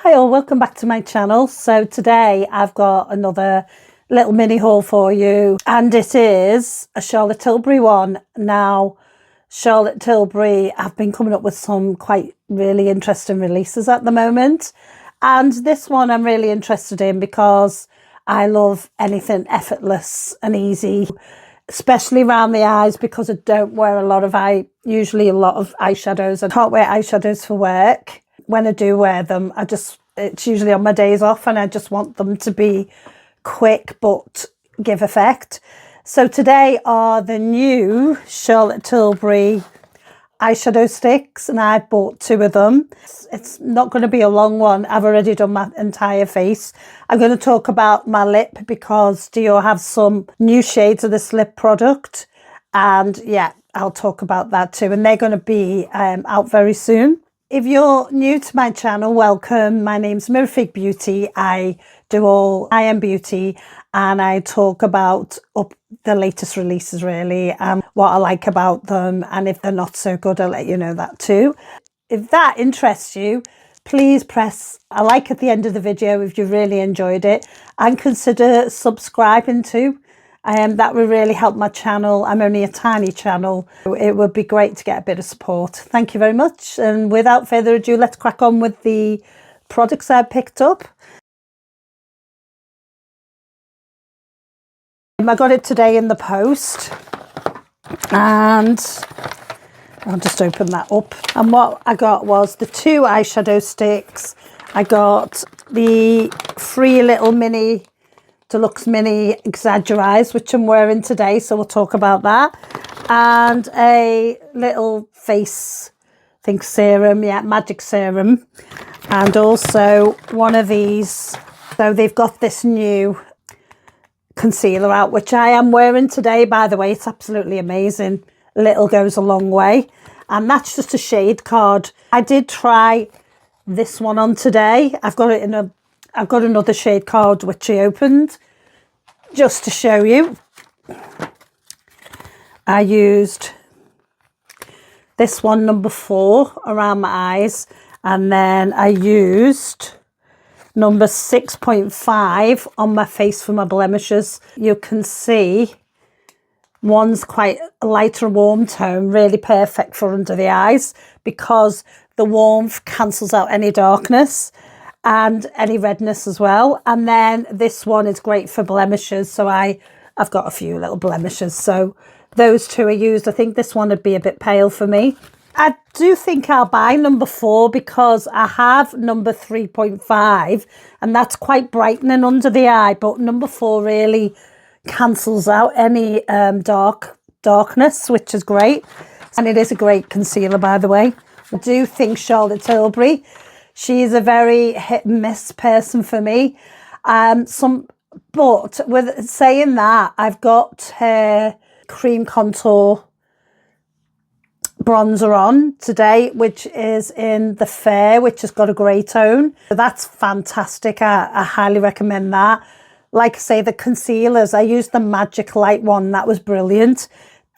Hi all, welcome back to my channel. So today I've got another little mini haul for you, and it is a Charlotte Tilbury one. Now Charlotte Tilbury have been coming up with some quite really interesting releases at the moment, and this one I'm really interested in because I love anything effortless and easy, especially around the eyes, because I don't wear usually a lot of eyeshadows. I can't wear eyeshadows for work. When I do wear them, it's usually on my days off, and I just want them to be quick but give effect. So today are the new Charlotte Tilbury eyeshadow sticks, and I've bought 2 of them. It's not going to be a long one. I've already done my entire face. I'm going to talk about my lip because Dior have some new shades of this lip product, and yeah, I'll talk about that too, and they're going to be out very soon. If you're new to my channel, welcome. My name's Mirafique Beauty. I am beauty, and I talk about the latest releases really, and what I like about them, and if they're not so good, I'll let you know that too. If that interests you, please press a like at the end of the video if you really enjoyed it, and consider subscribing too. That would really help my channel. I'm only a tiny channel. It would be great to get a bit of support. Thank you very much. And without further ado, let's crack on with the products I picked up. I got it today in the post, and I'll just open that up. And what I got was the 2 eyeshadow sticks. I got the 3 little mini deluxe mini Exagger-Eyes, which I'm wearing today, so we'll talk about that, and a little face, I think serum, yeah, magic serum, and also one of these. So they've got this new concealer out, which I am wearing today, by the way. It's absolutely amazing. Little goes a long way, and that's just a shade card. I did try this one on today. I've got another shade card which I opened just to show you. I used this one, number 4, around my eyes, and then I used number 6.5 on my face for my blemishes. You can see one's quite a lighter warm tone, really perfect for under the eyes because the warmth cancels out any darkness and any redness as well. And then this one is great for blemishes, so I've got a few little blemishes, so those 2 are used. I think this one would be a bit pale for me. I do think I'll buy number 4 because I have number 3.5, and that's quite brightening under the eye, but number 4 really cancels out any darkness, which is great. And it is a great concealer, by the way. I do think Charlotte Tilbury, she's a very hit and miss person for me. But with saying that, I've got her cream contour bronzer on today, which is in the Fair, which has got a grey tone. So that's fantastic. I highly recommend that. Like I say, the concealers, I used the Magic Light one. That was brilliant.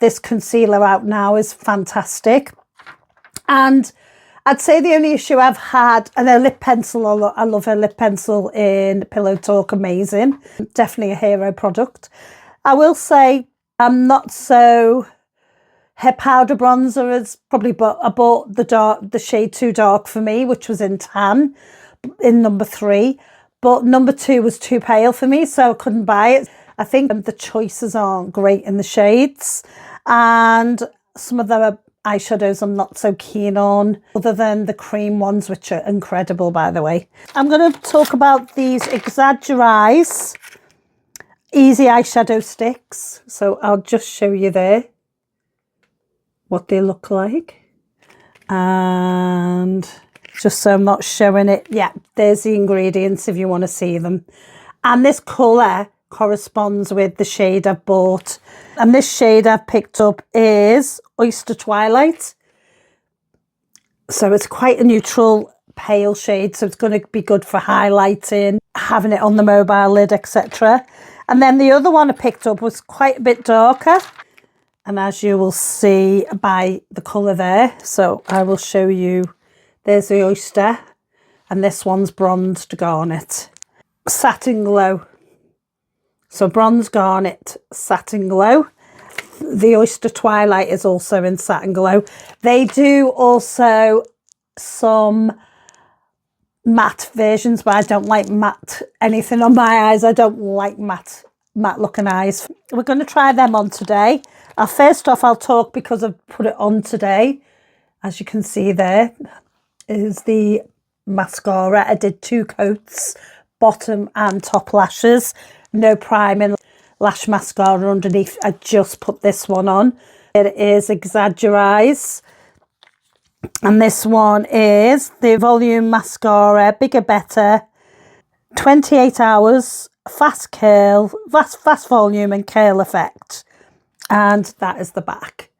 This concealer out now is fantastic. And I'd say the only issue I've had, and her lip pencil, I love her lip pencil in Pillow Talk, amazing. Definitely a hero product. I will say I'm not so... Her powder bronzer is probably, I bought the shade too dark for me, which was in tan, in number 3. But number 2 was too pale for me, so I couldn't buy it. I think the choices aren't great in the shades, and some of the eyeshadows I'm not so keen on, other than the cream ones, which are incredible, by the way. I'm going to talk about these Exagger-Eyes Easy Eyeshadow Sticks. So I'll just show you there what they look like. And just so I'm not showing it, yeah, there's the ingredients if you want to see them. And this colour corresponds with the shade I've bought. And this shade I've picked up is Oyster Twilight. So it's quite a neutral pale shade, so it's going to be good for highlighting, having it on the mobile lid, etc. And then the other one I picked up was quite a bit darker, and as you will see by the colour there, so I will show you. There's the oyster, and this one's Bronzed Garnet. Satin Glow. So Bronze Garnet, Satin Glow. The Oyster Twilight is also in Satin Glow. They do also some matte versions, but I don't like matte anything on my eyes. I don't like matte looking eyes. We're going to try them on today. First off, I'll talk because I've put it on today. As you can see, there is the mascara. I did 2 coats, bottom and top lashes. No priming lash mascara underneath. I just put this one on. It is Exagger-Eyes. And this one is the Volume Mascara, Bigger Better, 28 hours, fast curl, fast volume and curl effect. And that is the back.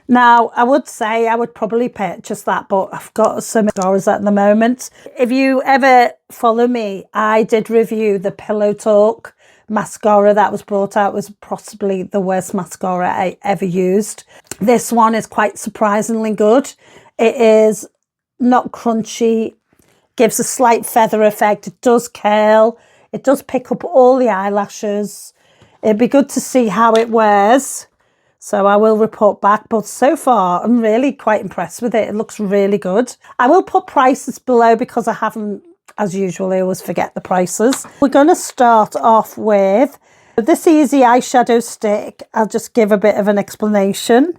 Now, I would say I would probably purchase that, but I've got some mascaras at the moment. If you ever follow me, I did review the Pillow Talk mascara that was brought out. It was possibly the worst mascara I ever used. This one is quite surprisingly good. It is not crunchy, gives a slight feather effect. It does curl. It does pick up all the eyelashes. It'd be good to see how it wears. So I will report back. But so far, I'm really quite impressed with it. It looks really good. I will put prices below because I haven't, as usual, I always forget the prices. We're going to start off with this Easy Eyeshadow Stick. I'll just give a bit of an explanation.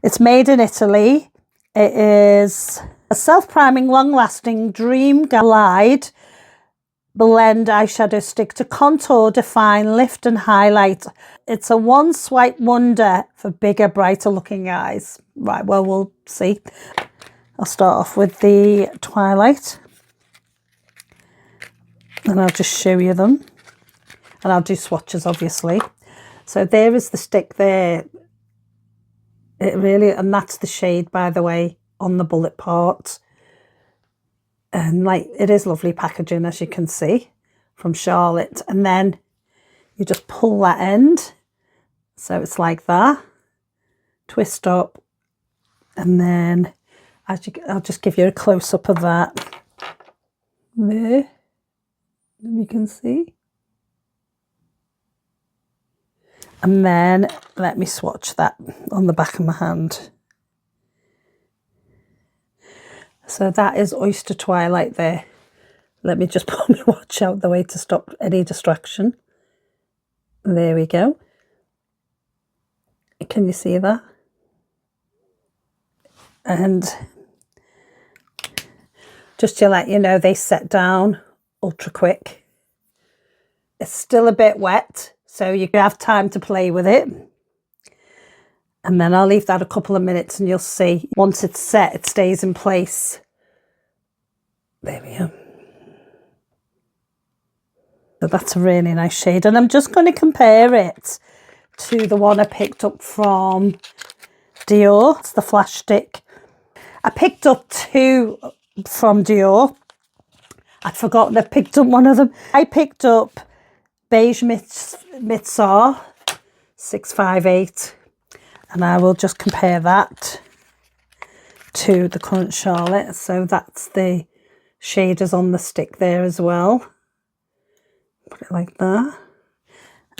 It's made in Italy. It is a self-priming, long-lasting Dream Glide blend eyeshadow stick to contour, define, lift and highlight. It's a one-swipe wonder for bigger, brighter looking eyes. Right, well, we'll see. I'll start off with the Twilight. And I'll just show you them. And I'll do swatches, obviously. So there is the stick there. It really, and that's the shade, by the way, on the bullet part. And like, it is lovely packaging, as you can see, from Charlotte. And then you just pull that end. So it's like that. Twist up. And then I'll just give you a close-up of that. There. You can see. And then let me swatch that on the back of my hand. So that is Oyster Twilight there. Let me just pull my watch out the way to stop any distraction. There we go. Can you see that? And just to let you know, they set down ultra quick. It's still a bit wet, so you have time to play with it. And then I'll leave that a couple of minutes and you'll see once it's set, it stays in place. There we go. So that's a really nice shade. And I'm just going to compare it to the one I picked up from Dior. It's the Flash Stick. I picked up 2 from Dior. I'd forgotten I picked up one of them. I picked up Beige Mitsar 658. And I will just compare that to the current Charlotte. So that's the shaders on the stick there as well. Put it like that.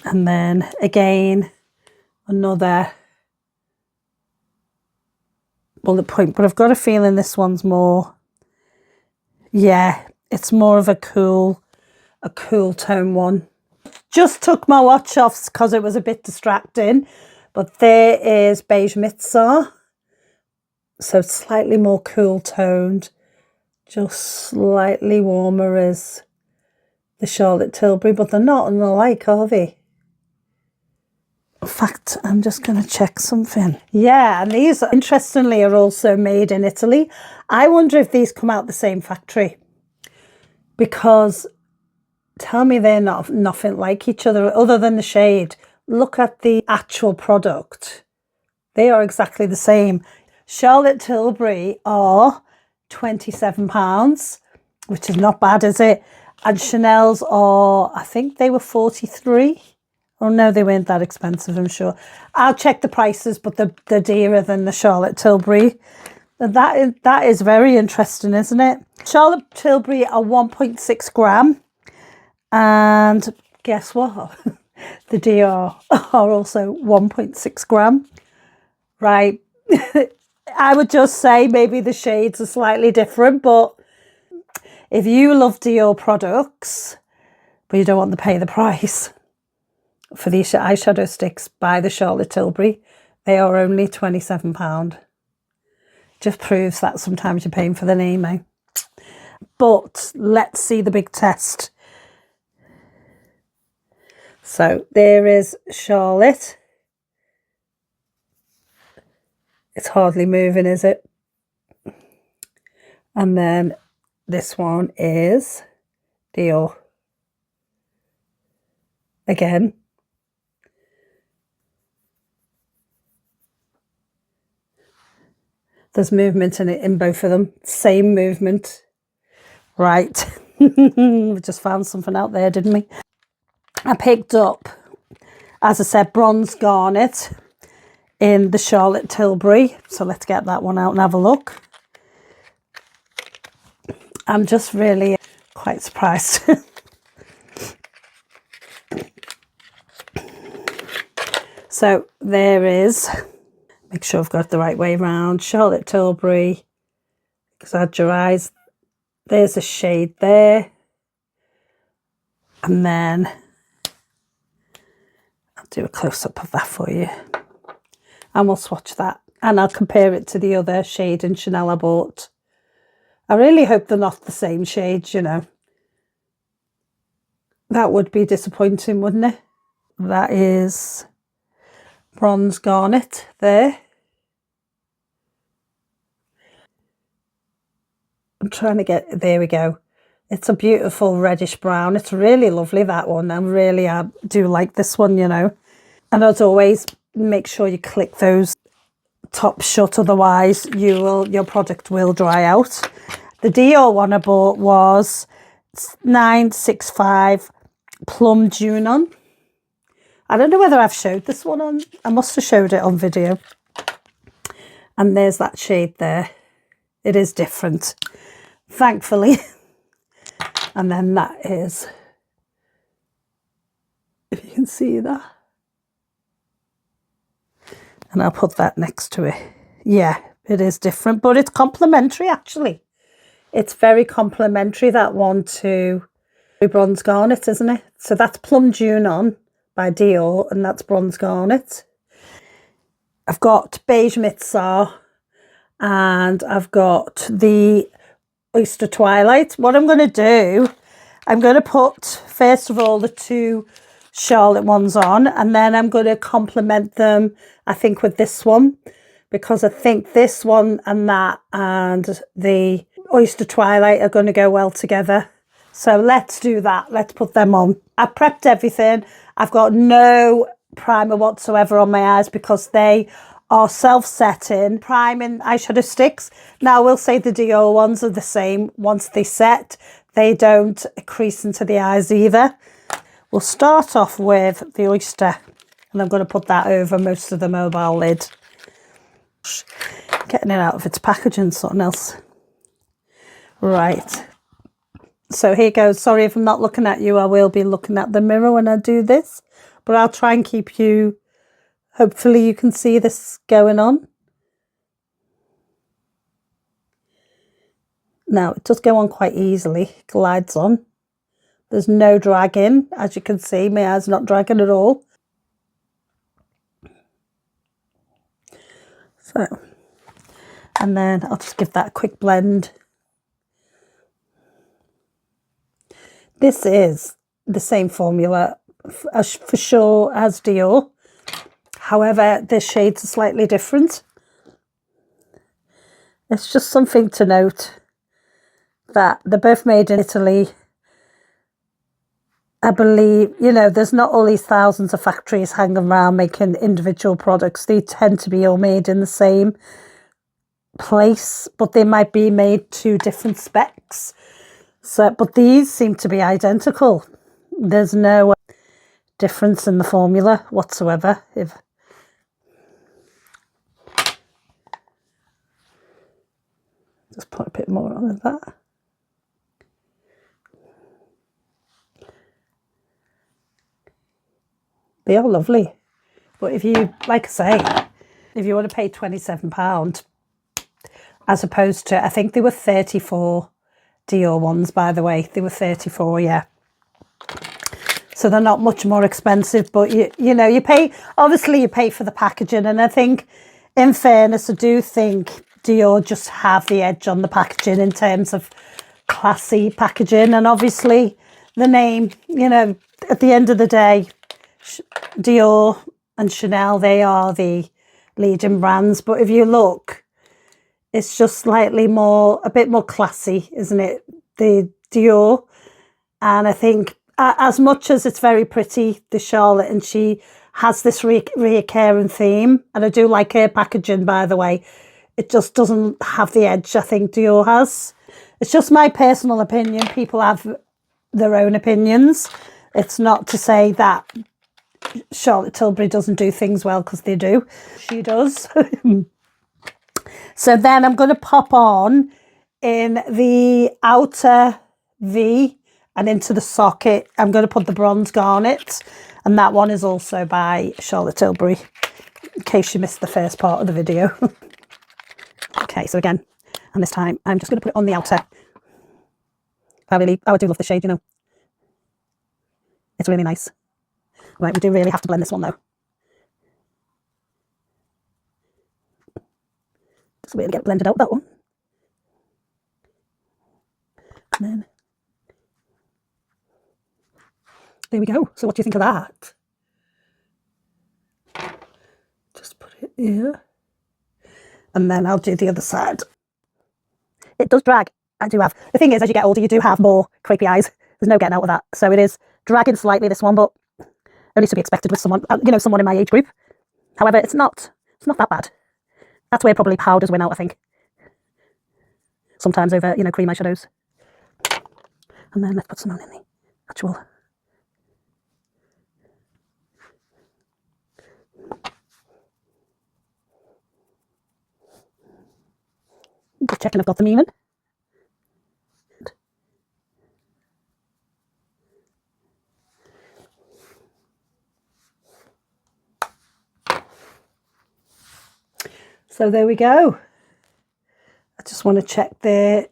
And then again, another bullet point. But I've got a feeling this one's more, yeah, it's more of a cool tone one. Just took my watch off because it was a bit distracting. But there is Beige Mitsar. So slightly more cool toned. Just slightly warmer as the Charlotte Tilbury. But they're not alike, are they? In fact, I'm just going to check something. Yeah, and these, interestingly, are also made in Italy. I wonder if these come out the same factory. Because, tell me they're nothing like each other other than the shade. Look at the actual product. They are exactly the same. Charlotte Tilbury are £27, which is not bad, is it? And Chanel's are, I think they were 43. Oh no, they weren't that expensive, I'm sure. I'll check the prices, but they're dearer than the Charlotte Tilbury. That is very interesting, isn't it? Charlotte Tilbury are 1.6 gram. And guess what? The Dior are also 1.6 gram. Right. I would just say maybe the shades are slightly different, but if you love Dior products, but you don't want to pay the price for these eyeshadow sticks, buy the Charlotte Tilbury. They are only £27. Just proves that sometimes you're paying for the name, eh? But let's see the big test. So there is Charlotte. It's hardly moving, is it? And then this one is Dior. Again. There's movement in it in both of them. Same movement. Right. We just found something out there, didn't we? I picked up, as I said, bronze garnet in the Charlotte Tilbury. So let's get that one out and have a look. I'm just really quite surprised. So there is, make sure I've got it the right way around, Charlotte Tilbury, Exagger-Eyes. There's a shade there. And then I'll do a close-up of that for you. And we'll swatch that. And I'll compare it to the other shade in Chanel I bought. I really hope they're not the same shades, you know. That would be disappointing, wouldn't it? That is bronze garnet there. I'm trying to get, there we go. It's a beautiful reddish brown. It's really lovely, that one. I do like this one, you know. And as always, make sure you click those tops shut, otherwise your product will dry out. The Dior one I bought was 965 Plum Junon. I don't know whether I've showed this one on, I must have showed it on video. And there's that shade there. It is different, thankfully. And then that is, if you can see that. And I'll put that next to it. Yeah, it is different, but it's complementary actually. It's very complementary, that one, to bronze garnet, isn't it? So that's Plum Junon by Dior, and that's bronze garnet. I've got beige Mitsar, and I've got the Oyster Twilight. What I'm going to do, I'm going to put, first of all, the two Charlotte ones on, and then I'm going to complement them, I think, with this one, because I think this one and that and the Oyster Twilight are going to go well together. So let's do that. Let's put them on. I've prepped everything. I've got no primer whatsoever on my eyes because they are self-setting priming eyeshadow sticks. Now, I will say the Dior ones are the same. Once they set, they don't crease into the eyes either. We'll start off with the Oyster, and I'm going to put that over most of the mobile lid. Getting it out of its packaging, something else. Right. So here goes. Sorry if I'm not looking at you. I will be looking at the mirror when I do this, but I'll try and keep you, hopefully you can see this going on. Now, it does go on quite easily. It glides on. There's no dragging, as you can see. My eye's not dragging at all. So, and then I'll just give that a quick blend. This is the same formula for sure as Dior. However, the shades are slightly different. It's just something to note that they're both made in Italy. I believe, you know, there's not all these thousands of factories hanging around making individual products. They tend to be all made in the same place, but they might be made to different specs. So, but these seem to be identical. There's no difference in the formula whatsoever. Just put a bit more on of that. They are lovely. But if you, like I say, if you want to pay £27, as opposed to, I think they were 34 Dior ones, by the way. They were 34, yeah. So they're not much more expensive, but you know, you pay, obviously you pay for the packaging. And I think, in fairness, I do think Dior just have the edge on the packaging in terms of classy packaging. And obviously the name, you know, at the end of the day, Dior and Chanel, they are the leading brands. But if you look, it's just slightly more, a bit more classy, isn't it? The Dior. And I think as much as it's very pretty, the Charlotte, and she has this reoccurring theme, and I do like her packaging, by the way, it just doesn't have the edge I think Dior has. It's just my personal opinion. People have their own opinions. It's not to say that Charlotte Tilbury doesn't do things well, because they do. She does. So then I'm going to pop on in the outer V and into the socket. I'm going to put the bronze garnet, and that one is also by Charlotte Tilbury, in case you missed the first part of the video. Okay, so again, and this time I'm just going to put it on the outer. I do love the shade, you know. It's really nice. Right, we do really have to blend this one though. Just really get it blended out, that one. And then there we go. So what do you think of that? Just put it here. And then I'll do the other side. It does drag. I do have. The thing is, as you get older, you do have more crepey eyes. There's no getting out of that. So it is dragging slightly, this one, but only to be expected with someone, you know, someone in my age group. However, it's not that bad. That's where probably powders win out, I think. Sometimes over, you know, cream eyeshadows. And then let's put some on in the actual. Just checking I've got them even. So there we go. I just want to check the.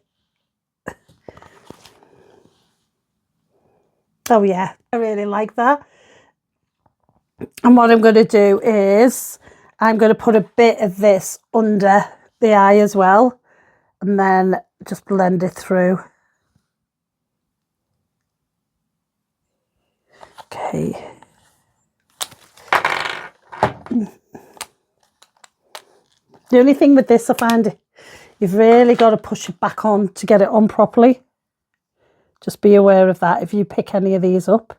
Oh yeah, I really like that. And what I'm going to do is I'm going to put a bit of this under the eye as well, and then just blend it through. Okay. The only thing with this, I find you've really got to push it back on to get it on properly. Just be aware of that if you pick any of these up.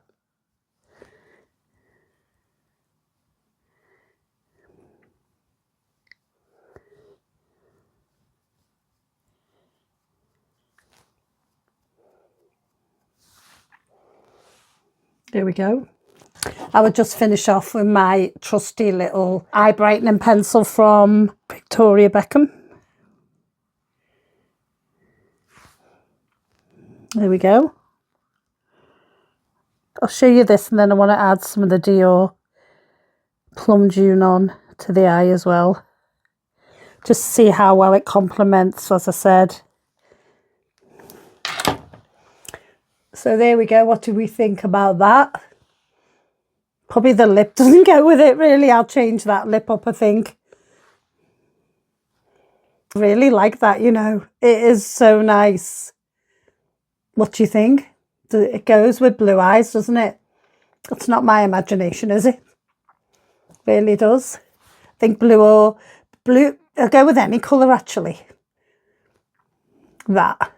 There we go. I would just finish off with my trusty little eye brightening pencil from Victoria Beckham. There we go. I'll show you this, and then I want to add some of the Dior Plum June on to the eye as well. Just see how well it complements, as I said. So there we go. What do we think about that? Probably the lip doesn't go with it, really. I'll change that lip up, I think. Really like that, you know. It is so nice. What do you think? It goes with blue eyes, doesn't it? That's not my imagination, is it? Really does. I think blue, I'll go with any colour, actually. That.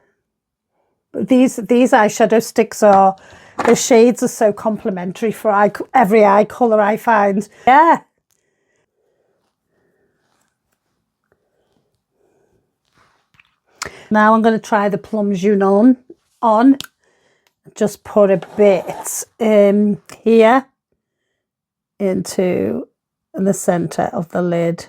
But these eyeshadow sticks are, the shades are so complementary for every eye colour, I find. Yeah. Now I'm going to try the Plum June on. Just put a bit here into the centre of the lid.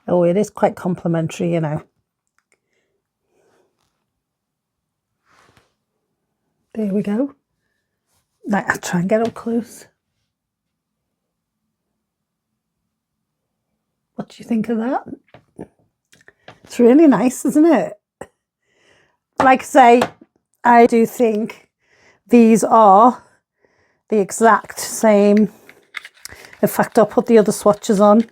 Oh, it is quite complimentary, you know. There we go. Right, I'll try and get up close. What do you think of that? It's really nice, isn't it? Like I say, I do think these are the exact same. In fact, I'll put the other swatches on.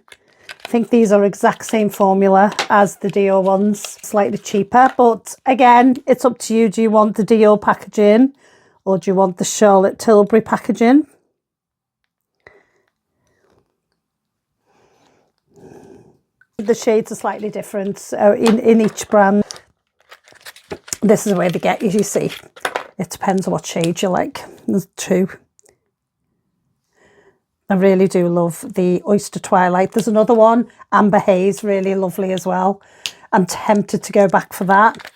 I think these are exact same formula as the Dior ones, slightly cheaper. But again, it's up to you. Do you want the Dior packaging or do you want the Charlotte Tilbury packaging? The shades are slightly different in each brand. This is the way they get you, you see. It depends on what shade you like. There's two. I really do love the Oyster Twilight. There's another one, Amber Haze, really lovely as well. I'm tempted to go back for that.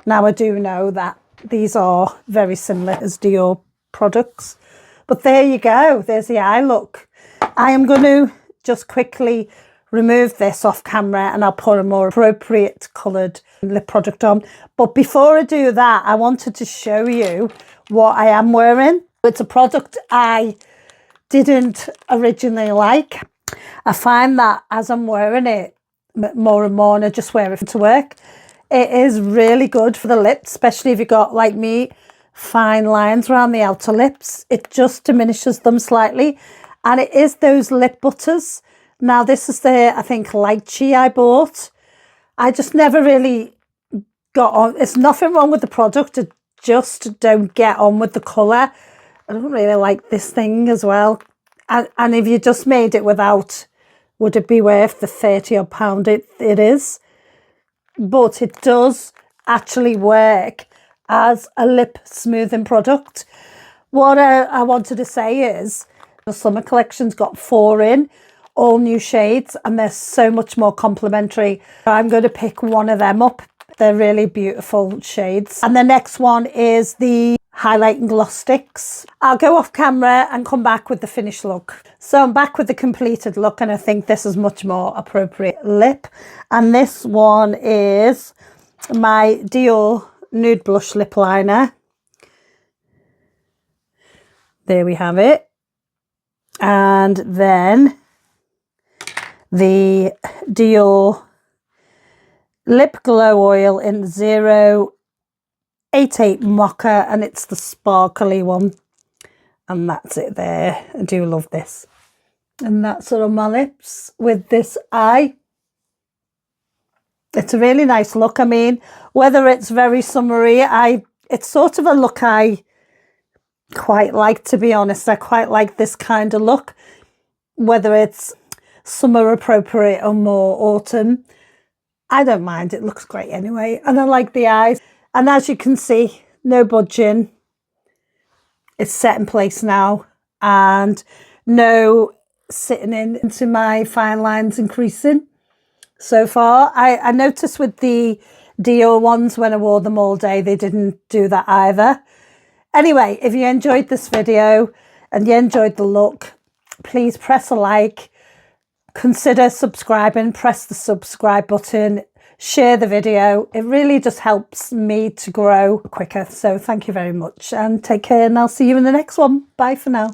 Now I do know that these are very similar as Dior products. But there you go. There's the eye look. I am going to just quickly remove this off camera and I'll put a more appropriate coloured lip product on. But before I do that, I wanted to show you what I am wearing. It's a product I didn't originally like. I find that as I'm wearing it more and more, and I just wear it to work, it is really good for the lips, especially if you've got, like me, fine lines around the outer lips. It just diminishes them slightly. And it is those lip butters. Now this is the, I think, lychee I bought. I just never really got on. It's nothing wrong with the product. I just don't get on with the colour. I don't really like this thing as well. And if you just made it without, would it be worth the 30 odd pound it is? But it does actually work as a lip smoothing product. What I wanted to say is the summer collection's got 4 in, all new shades, and they're so much more complimentary. I'm going to pick one of them up. They're really beautiful shades. And the next one is the highlight and gloss sticks. I'll go off camera and come back with the finished look. So I'm back with the completed look, and I think this is much more appropriate lip. And this one is my Dior Nude Blush Lip Liner. There we have it. And then the Dior Lip Glow Oil in 088 Mocha, and it's the sparkly one. And that's it there. I do love this. And that's it on my lips with this eye. It's a really nice look. I mean, whether it's very summery, it's sort of a look I quite like, to be honest. I quite like this kind of look, whether it's summer appropriate or more autumn. I don't mind. It looks great anyway. And I like the eyes. And as you can see, no budging. It's set in place now. And no sitting into my fine lines increasing so far. I noticed with the Dior ones, when I wore them all day, they didn't do that either. Anyway, if you enjoyed this video and you enjoyed the look, please press a like. Consider subscribing, press the subscribe button, share the video. It really just helps me to grow quicker. So thank you very much and take care, and I'll see you in the next one. Bye for now.